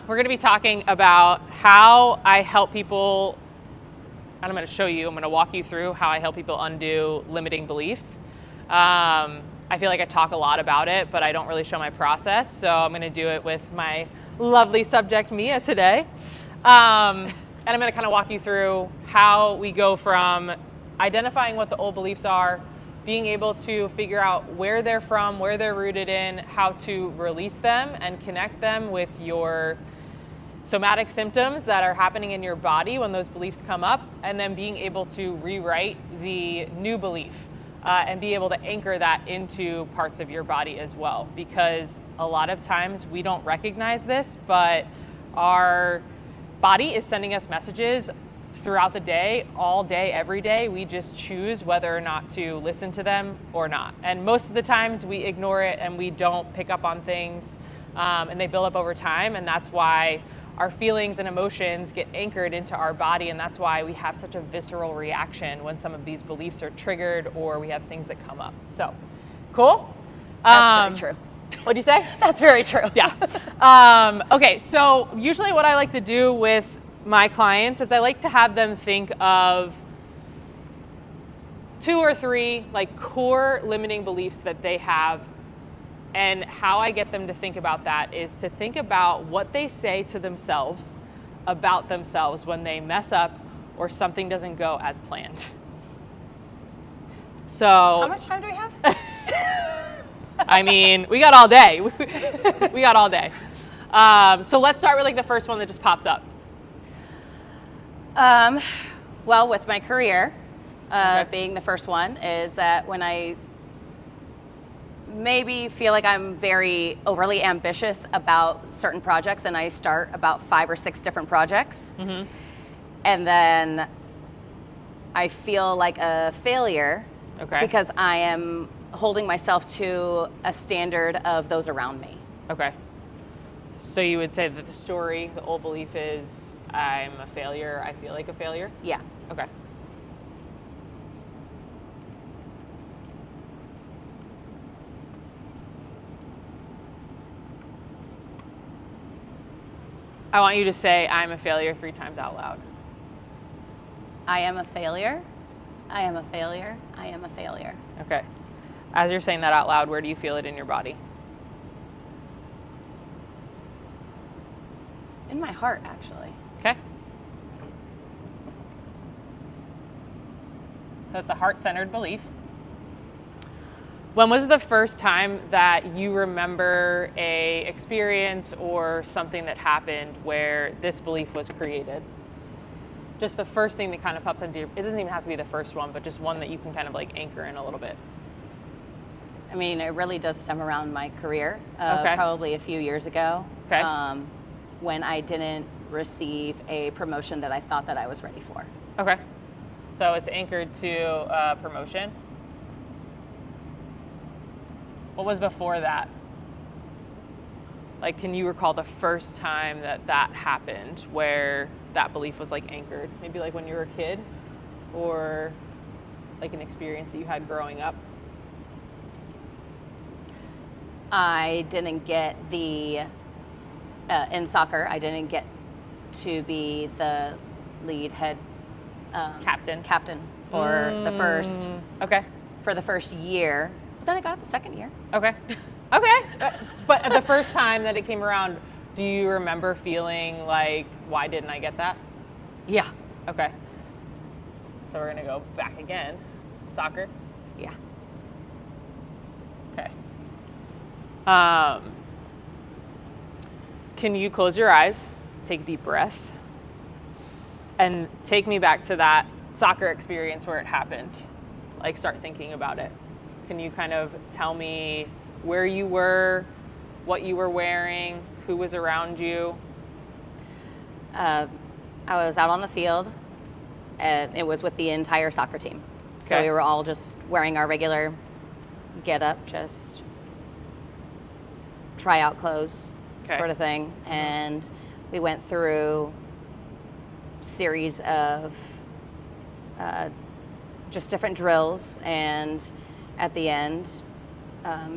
we're going to be talking about how I help people, and I'm going to show you, I'm going to walk you through how I help people undo limiting beliefs. I feel like I talk a lot about it, but I don't really show my process, so I'm going to do it with my lovely subject, Mia, today. And I'm going to kind of walk you through how we go from identifying what the old beliefs are, being able to figure out where they're from, where they're rooted in, how to release them and connect them with your somatic symptoms that are happening in your body when those beliefs come up, and then being able to rewrite the new belief and be able to anchor that into parts of your body as well. Because a lot of times we don't recognize this, but our body is sending us messages throughout the day, all day, every day. We just choose whether or not to listen to them or not. And most of the times we ignore it and we don't pick up on things, and they build up over time. And that's why our feelings and emotions get anchored into our body. And that's why we have such a visceral reaction when some of these beliefs are triggered or we have things that come up. So, cool? That's very true. What'd you say? That's very true. Yeah. Okay, so usually what I like to do with my clients is I like to have them think of 2 or 3 like core limiting beliefs that they have, and how I get them to think about that is to think about what they say to themselves about themselves when they mess up or something doesn't go as planned. So how much time do we have? I mean, we got all day. We got all day. So let's start with like the first one that just pops up. Well, with my career, Okay. being the first one, is that when I maybe feel like I'm very overly ambitious about certain projects, and I start about 5 or 6 different projects, Mm-hmm. and then I feel like a failure Okay. because I am holding myself to a standard of those around me. Okay. So you would say that the old belief is, I'm a failure, I feel like a failure? Yeah. Okay. I want you to say, I'm a failure 3 times out loud. I am a failure. I am a failure. I am a failure. Okay. As you're saying that out loud, where do you feel it in your body? In my heart, actually. Okay. So it's a heart-centered belief. When was the first time that you remember a experience or something that happened where this belief was created? Just the first thing that kind of pops into your, it doesn't even have to be the first one, but just one that you can kind of like anchor in a little bit. I mean, it really does stem around my career. Okay. Probably a few years ago. Okay. When I didn't receive a promotion that I thought that I was ready for. Okay. So it's anchored to promotion. What was before that? Like, can you recall the first time that that happened where that belief was like anchored? Maybe like when you were a kid, or like an experience that you had growing up? I didn't get in soccer, I didn't get to be the lead head captain for the first year. But then I got it the second year. Okay. But the first time that it came around, do you remember feeling like, why didn't I get that? Yeah. Okay. So we're gonna go back again. Soccer? Yeah. Okay. Can you close your eyes, take a deep breath, and take me back to that soccer experience where it happened? Like, start thinking about it. Can you kind of tell me where you were, what you were wearing, who was around you? I was out on the field, and it was with the entire soccer team. So Okay. we were all just wearing our regular get-up, just tryout clothes Okay. sort of thing. And we went through series of just different drills, and at the end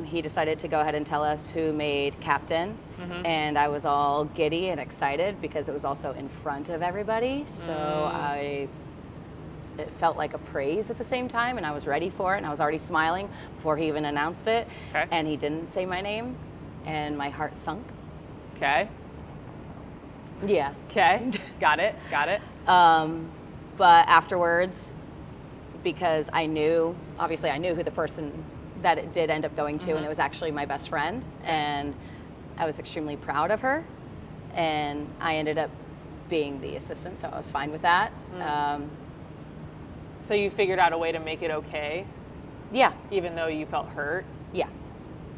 he decided to go ahead and tell us who made captain. And I was all giddy and excited because it was also in front of everybody. So it felt like a praise at the same time, and I was ready for it, and I was already smiling before he even announced it. Okay. And he didn't say my name, and my heart sunk. Okay. Yeah. Okay. Got it. But afterwards, because I knew who the person that it did end up going to, and it was actually my best friend, and I was extremely proud of her, and I ended up being the assistant, so I was fine with that. So you figured out a way to make it okay? Yeah. Even though you felt hurt? Yeah.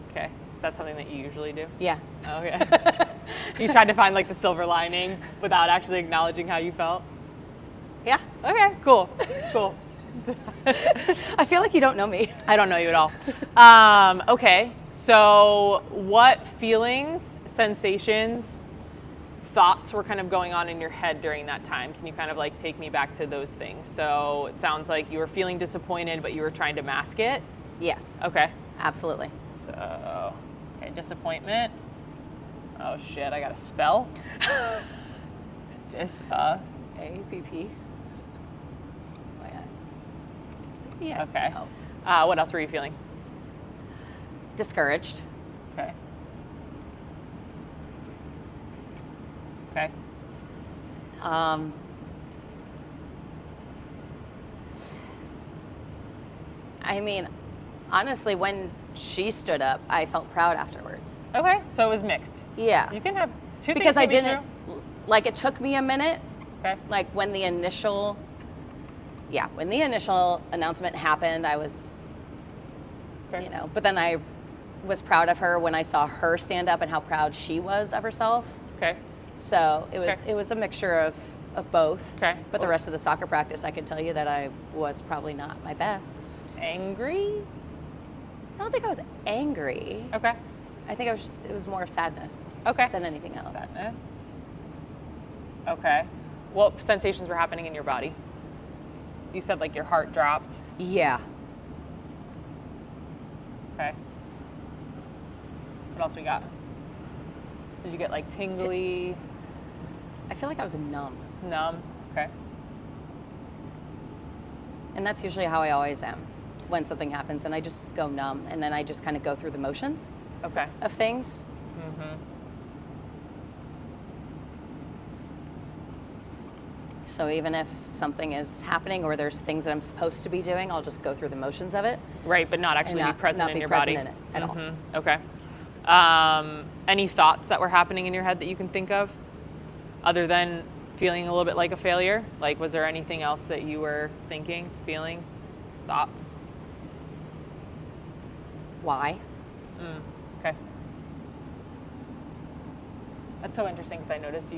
Okay. Is that something that you usually do? Yeah. Okay. You tried to find like the silver lining without actually acknowledging how you felt? Yeah. Okay, cool. I feel like you don't know me. I don't know you at all. Okay, so what feelings, sensations, thoughts were kind of going on in your head during that time? Can you kind of like take me back to those things? So it sounds like you were feeling disappointed, but you were trying to mask it? Yes. Okay. Absolutely. So, okay, disappointment. Oh shit, I got to spell. A-P-P. Yeah. Okay. What else were you feeling? Discouraged. Okay. Okay. I mean, honestly, when she stood up, I felt proud afterwards. Okay, so it was mixed. Yeah. You can have two because things I didn't, true. like, it took me a minute. Okay. Like, when the initial announcement happened, I was, okay. But then I was proud of her when I saw her stand up and how proud she was of herself. Okay. So it was a mixture of both. Okay. But the rest of the soccer practice, I can tell you that I was probably not my best. Angry? I don't think I was angry. Okay. I think it was more sadness. Okay. Than anything else. Sadness. Okay. What sensations were happening in your body? You said like your heart dropped. Yeah. Okay. What else we got? Did you get like tingly? I feel like I was numb. Numb. Okay. And that's usually how I always am when something happens, and I just go numb, and then I just kind of go through the motions. Okay. Of things. Mm-hmm. So even if something is happening or there's things that I'm supposed to be doing, I'll just go through the motions of it. Right, but not actually be present in your body. Not be present in it at all. Okay. Any thoughts that were happening in your head that you can think of, other than feeling a little bit like a failure? Like, was there anything else that you were thinking, feeling, thoughts? Why? Okay. That's so interesting because I notice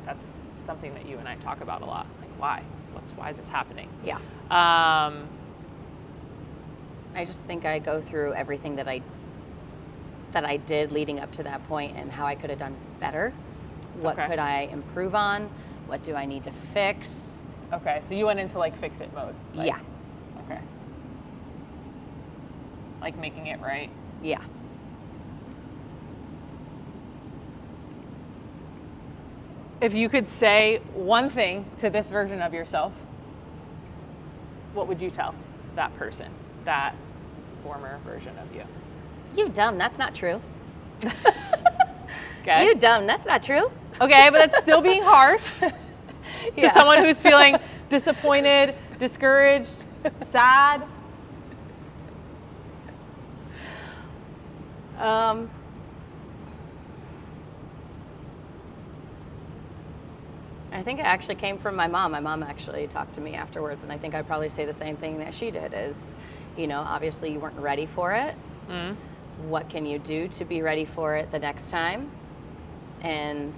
that's something that you and I talk about a lot. Like, why? Why is this happening? Yeah. I just think I go through everything that I did leading up to that point and how I could have done better. What could I improve on? What do I need to fix? Okay, so you went into like fix it mode. Like, yeah. Okay. Like making it right. Yeah. If you could say one thing to this version of yourself, what would you tell that person, that former version of you? You dumb, that's not true. Okay. You dumb, that's not true. Okay, but that's still being harsh to someone who's feeling disappointed, discouraged, sad. I think it actually came from my mom. My mom actually talked to me afterwards, and I think I'd probably say the same thing that she did is, obviously you weren't ready for it. Mm. What can you do to be ready for it the next time? And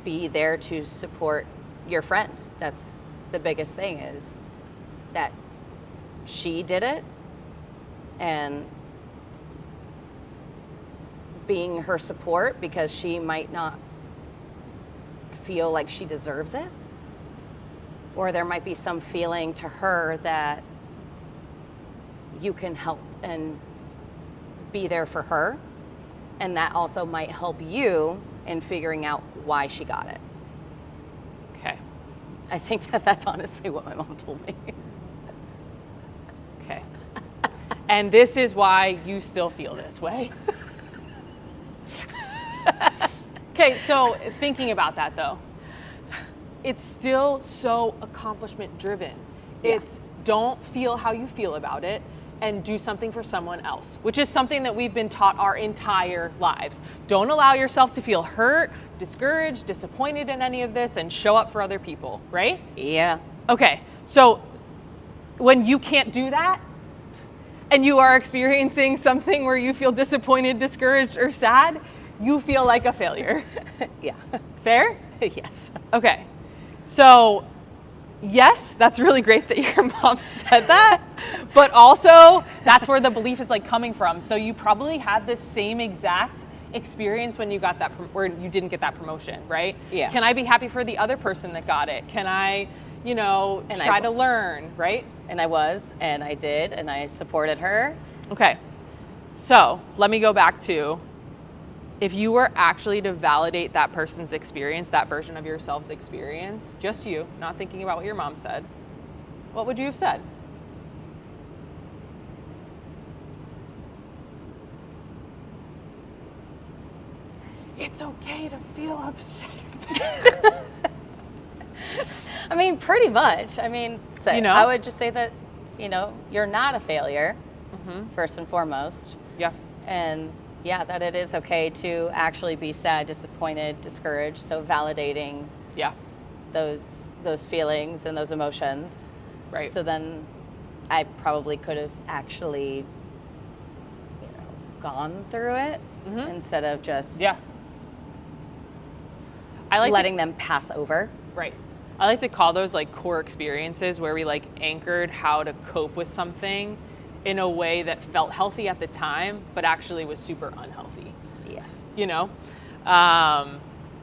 be there to support your friend. That's the biggest thing, is that she did it, and being her support, because she might not feel like she deserves it, or there might be some feeling to her that you can help and be there for her. And that also might help you in figuring out why she got it. Okay. I think that's honestly what my mom told me. Okay. And this is why you still feel this way. Okay, so thinking about that though, it's still so accomplishment driven. Yeah. It's don't feel how you feel about it and do something for someone else, which is something that we've been taught our entire lives. Don't allow yourself to feel hurt, discouraged, disappointed in any of this, and show up for other people, right? Yeah. Okay, so when you can't do that, and you are experiencing something where you feel disappointed, discouraged, or sad, you feel like a failure. Yeah. Fair? Yes. Okay. So, yes, that's really great that your mom said that, but also that's where the belief is like coming from. So you probably had the same exact experience when you got that, where you didn't get that promotion, right? Yeah. Can I be happy for the other person that got it? Can I, try to learn, right? And I was, and I did, and I supported her. Okay. So let me go back to, if you were actually to validate that person's experience, that version of yourself's experience, just you, not thinking about what your mom said, what would you have said? It's okay to feel upset. I mean, pretty much. I mean, I would just say that, you're not a failure, first and foremost. Yeah. And yeah, that it is okay to actually be sad, disappointed, discouraged. So validating those feelings and those emotions. Right. So then I probably could have actually, gone through it instead of just letting them pass over. Right. I like to call those like core experiences where we like anchored how to cope with something in a way that felt healthy at the time, but actually was super unhealthy. Yeah.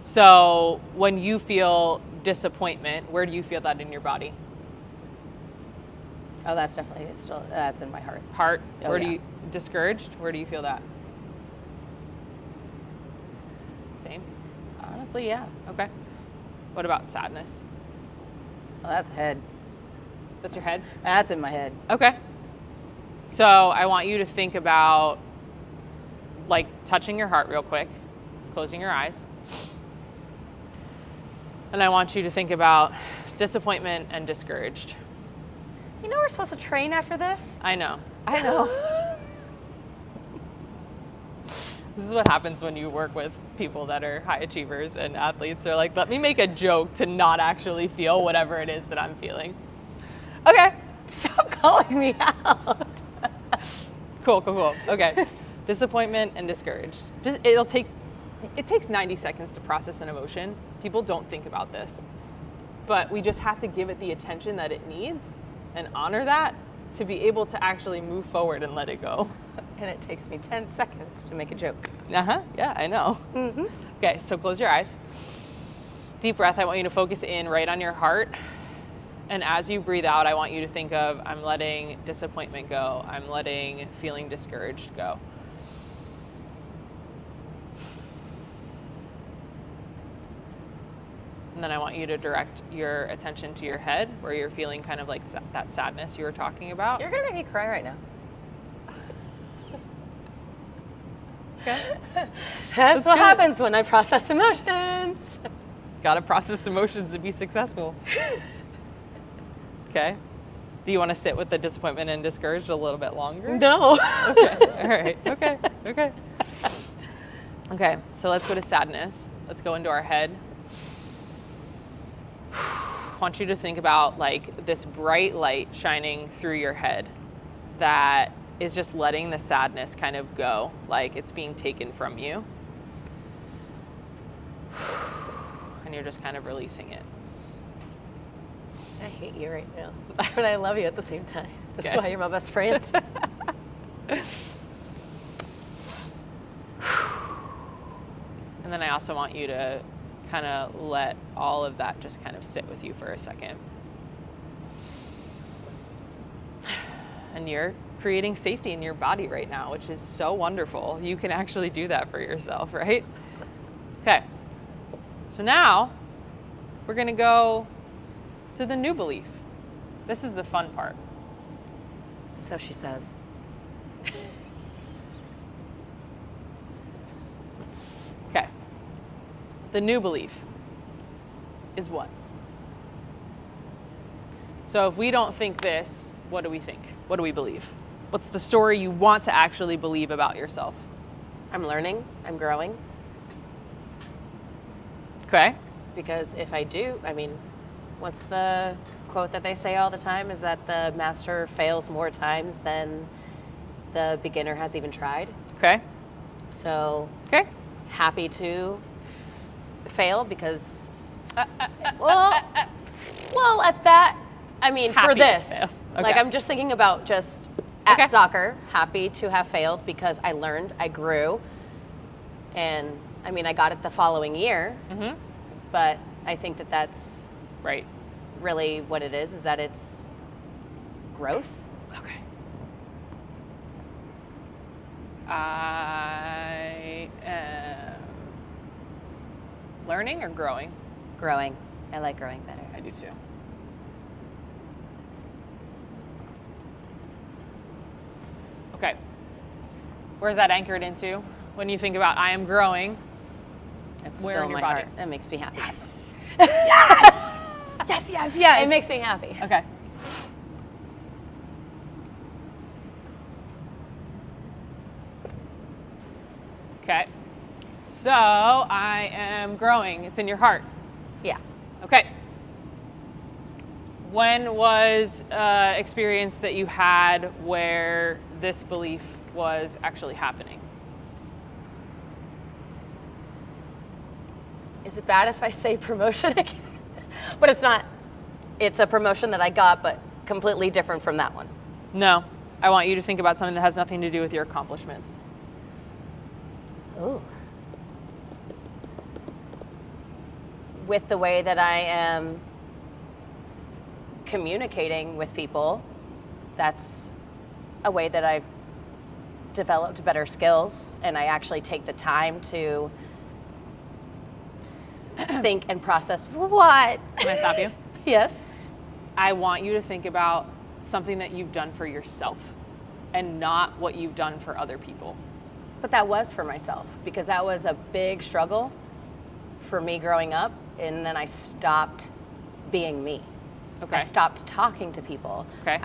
So when you feel disappointment, where do you feel that in your body? Oh, that's definitely that's in my heart. Heart? Oh, where yeah. do you, discouraged? Where do you feel that? Same? Honestly, yeah. Okay. What about sadness? Well, that's head. That's your head? That's in my head. Okay. So I want you to think about like touching your heart real quick, closing your eyes. And I want you to think about disappointment and discouraged. We're supposed to train after this? I know. This is what happens when you work with people that are high achievers and athletes. They're like, let me make a joke to not actually feel whatever it is that I'm feeling. Okay. Stop calling me out. Cool. Okay. Disappointment and discouraged. It takes 90 seconds to process an emotion. People don't think about this. But we just have to give it the attention that it needs and honor that to be able to actually move forward and let it go. And it takes me 10 seconds to make a joke. Yeah, I know. Okay, so close your eyes. Deep breath. I want you to focus in right on your heart. And as you breathe out, I want you to think of, I'm letting disappointment go. I'm letting feeling discouraged go. And then I want you to direct your attention to your head, where you're feeling kind of like that sadness you were talking about. You're going to make me cry right now. Okay. That's what happens when I process emotions. Gotta process emotions to be successful. Okay. Do you want to sit with the disappointment and discouraged a little bit longer? No. Okay. All right. Okay. Okay. So let's go to sadness. Let's go into our head. I want you to think about like this bright light shining through your head that is just letting the sadness kind of go, like it's being taken from you. And you're just kind of releasing it. I hate you right now, but I love you at the same time. That's Okay. why you're my best friend. And then I also want you to kind of let all of that just kind of sit with you for a second. and you're creating safety in your body right now, which is so wonderful. You can actually do that for yourself, right? Okay. So now we're going to go to the new belief. This is the fun part. So she says. Okay. The new belief is what? So if we don't think this, what do we think? What do we believe? What's the story you want to actually believe about yourself? I'm learning, I'm growing. Okay. Because if I do, I mean, what's the quote that they say all the time is that the master fails more times than the beginner has even tried. Okay. So, Okay. happy to fail because, well, at that, I mean, Happy for to this, fail. Okay. like I'm just thinking about just at Okay. soccer, happy to have failed because I learned, I grew, and I mean, I got it the following year, Mm-hmm. but I think that that's Right. really what it is that it's growth. Okay. I am learning or growing? Growing. I like growing better. I do too. Okay. Where's that anchored into? When you think about I am growing, It's where so in your my body? heart. That makes me happy. Yes! Yes! Yes, yes, yes! It makes me happy. Okay. Okay. So I am growing. It's in your heart. Yeah. Okay. When was experience that you had where this belief was actually happening? Is it bad if I say promotion again? But it's not. It's a promotion that I got, but completely different from that one. No. I want you to think about something that has nothing to do with your accomplishments. Ooh. With the way that I am communicating with people, that's a way that I've developed better skills, and I actually take the time to think and process what. Can I stop you? Yes. I want you to think about something that you've done for yourself and not what you've done for other people. But that was for myself because that was a big struggle for me growing up, and then I stopped being me. Okay. I stopped talking to people. Okay.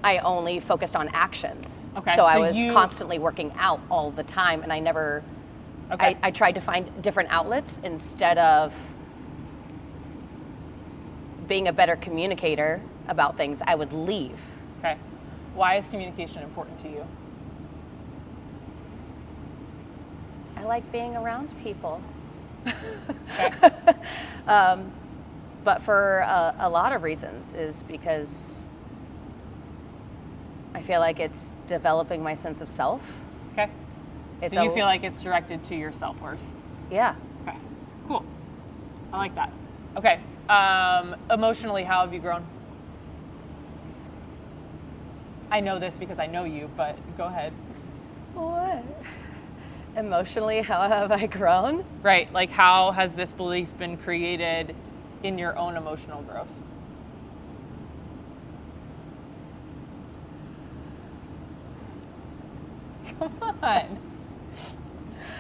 I only focused on actions. Okay, So I so was you- constantly working out all the time, and I never, Okay. I tried to find different outlets instead of being a better communicator about things. I would leave. Okay. Why is communication important to you? I like being around people. Okay. But for a lot of reasons is because I feel like it's developing my sense of self. Okay. It's So you a- feel like it's directed to your self-worth. Yeah. Okay. Cool. I like that. Okay. Emotionally, how have you grown? I know this because I know you, but go ahead. What? Emotionally, how have I grown? Right. Like, how has this belief been created in your own emotional growth? Come on.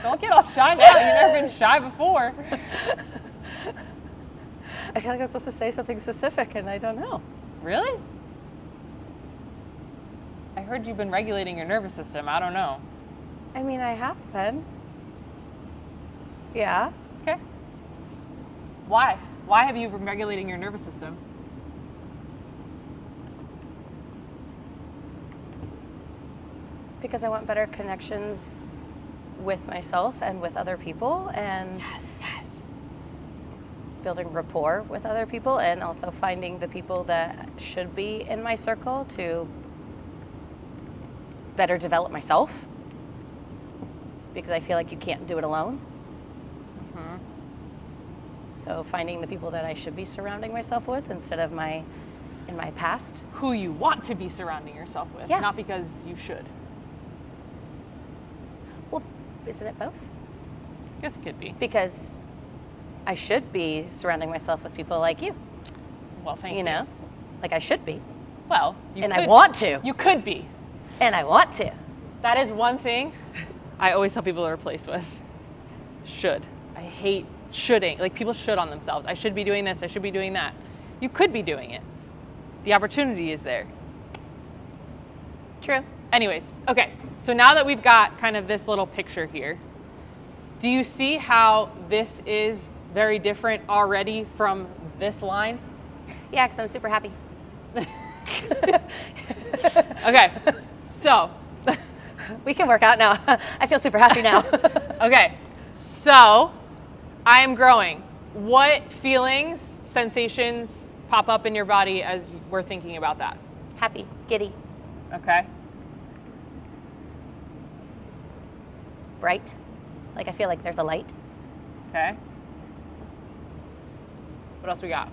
Don't get all shy now. You've never been shy before. I feel like I'm supposed to say something specific, and I don't know. Really? I heard you've been regulating your nervous system. I don't know. I mean, I have been. Yeah. Okay. Why? Why have you been regulating your nervous system? Because I want better connections with myself and with other people, and Yes. building rapport with other people, and also finding the people that should be in my circle to better develop myself, because I feel like you can't do it alone. Mm-hmm. So finding the people that I should be surrounding myself with instead of my in my past. Who you want to be surrounding yourself with, Yeah. not because you should. Well, isn't it both? I guess it could be. Because I should be surrounding myself with people like you. Well, thank you. You know, like I should be, Well, you and could, I want to, You could be. and I want to. That is one thing I always tell people to replace with. Should. I hate shoulding. Like, people should on themselves. I should be doing this. I should be doing that. You could be doing it. The opportunity is there. True. Anyways, okay. So now that we've got kind of this little picture here, do you see how this is very different already from this line? Yeah, because I'm super happy. Okay. So, We can work out now. I feel super happy now. okay. So, I am growing. What feelings, sensations pop up in your body as we're thinking about that? Happy, giddy, Okay. bright. Like I feel like there's a light. Okay. What else we got?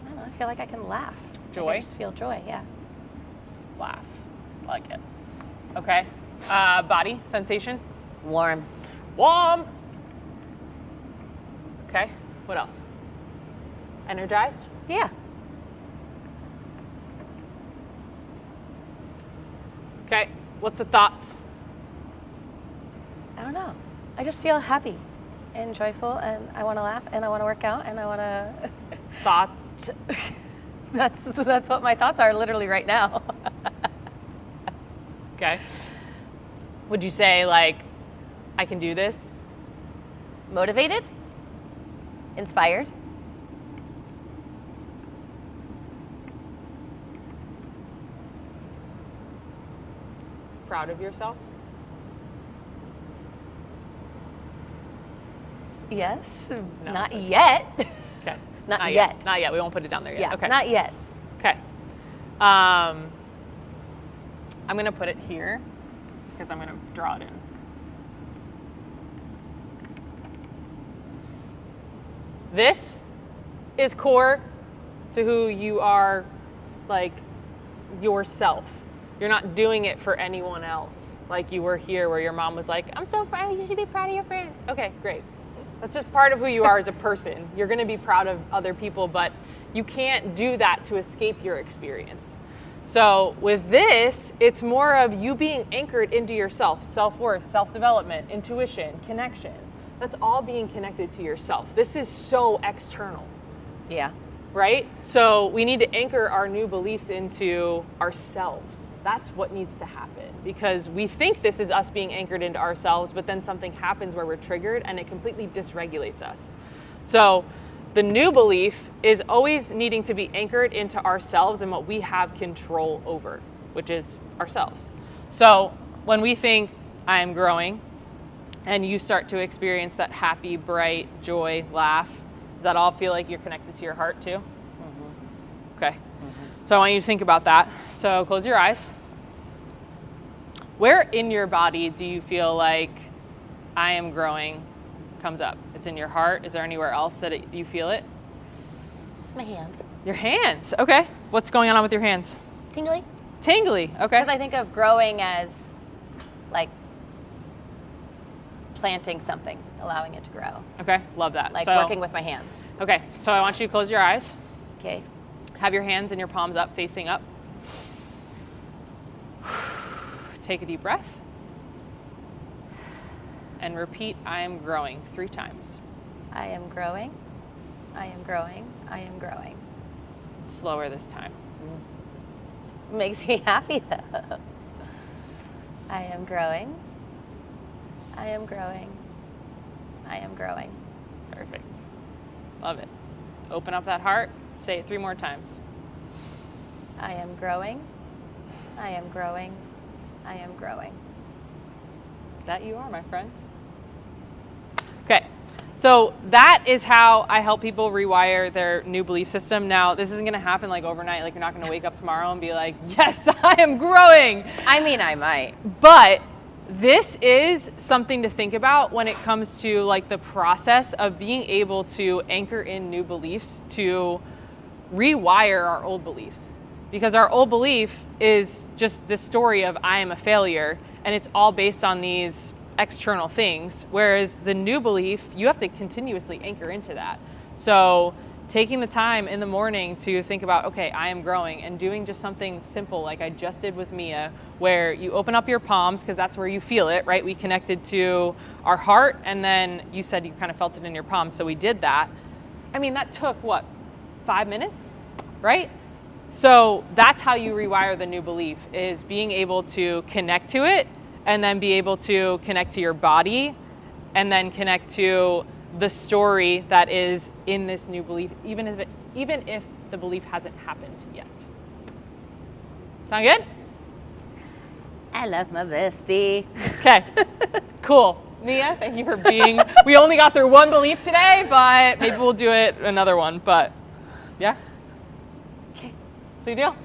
I don't know. I feel like I can laugh. Joy? Like I just feel joy. Yeah. Laugh. Like it. Okay. Body, sensation? Warm. Warm. Okay. What else? Energized? Yeah. Okay. What's the thoughts? I don't know. I just feel happy and joyful, and I want to laugh, and I want to work out, and I want to. Thoughts? That's what my thoughts are literally right now. Okay. Would you say, like, I can do this? Motivated, inspired, Proud of yourself? yes, No, not it's okay. yet. Okay. Not yet. Not yet. We won't put it down there yet. Yeah, Okay. not yet. Okay. I'm going to put it here because I'm going to draw it in. This is core to who you are, like, yourself. You're not doing it for anyone else. Like you were here where your mom was like, I'm so proud, you should be proud of your friends. Okay, great. That's just part of who you are as a person. You're going to be proud of other people, but you can't do that to escape your experience. So with this, it's more of you being anchored into yourself, self-worth, self-development, intuition, connection. That's all being connected to yourself. This is so external, Yeah. right? So we need to anchor our new beliefs into ourselves. That's what needs to happen, because we think this is us being anchored into ourselves, but then something happens where we're triggered and it completely dysregulates us. So the new belief is always needing to be anchored into ourselves and what we have control over, which is ourselves. So when we think I'm growing and you start to experience that happy, bright, joy, laugh, does that all feel like you're connected to your heart too? Mm-hmm. Okay. Mm-hmm. So I want you to think about that. So close your eyes. Where in your body do you feel like I am growing comes up? It's in your heart. Is there anywhere else that you feel it? My hands. Your hands. Okay. What's going on with your hands? Tingly. Tingly. Okay. Because I think of growing as like planting something, allowing it to grow. Okay. Love that. Like So- working with my hands. Okay. So I want you to close your eyes. Okay. Have your hands and your palms up, facing up. Take a deep breath. And repeat, I am growing 3 times. I am growing. I am growing. I am growing. Slower this time. Makes me happy though. I am growing. I am growing. I am growing. Perfect. Love it. Open up that heart. Say it 3 more times. I am growing. I am growing. I am growing. That you are, my friend. Okay. So that is how I help people rewire their new belief system. Now, this isn't going to happen like overnight. Like, you're not going to wake up tomorrow and be like, yes, I am growing. I mean, I might. But this is something to think about when it comes to like the process of being able to anchor in new beliefs, to rewire our old beliefs. Because our old belief is just this story of I am a failure, and it's all based on these external things. Whereas the new belief, you have to continuously anchor into that. So taking the time in the morning to think about, okay, I am growing, and doing just something simple like I just did with Mia, where you open up your palms because that's where you feel it, right? We connected to our heart, and then you said you kind of felt it in your palms, so we did that. I mean, that took, what, 5 minutes, right? So that's how you rewire the new belief, is being able to connect to it, and then be able to connect to your body, and then connect to the story that is in this new belief, even if the belief hasn't happened yet. Sound good? I love my bestie. Okay, cool. Mia, thank you for being, we only got through one belief today, but maybe we'll do it another one, but yeah. Okay. So you deal?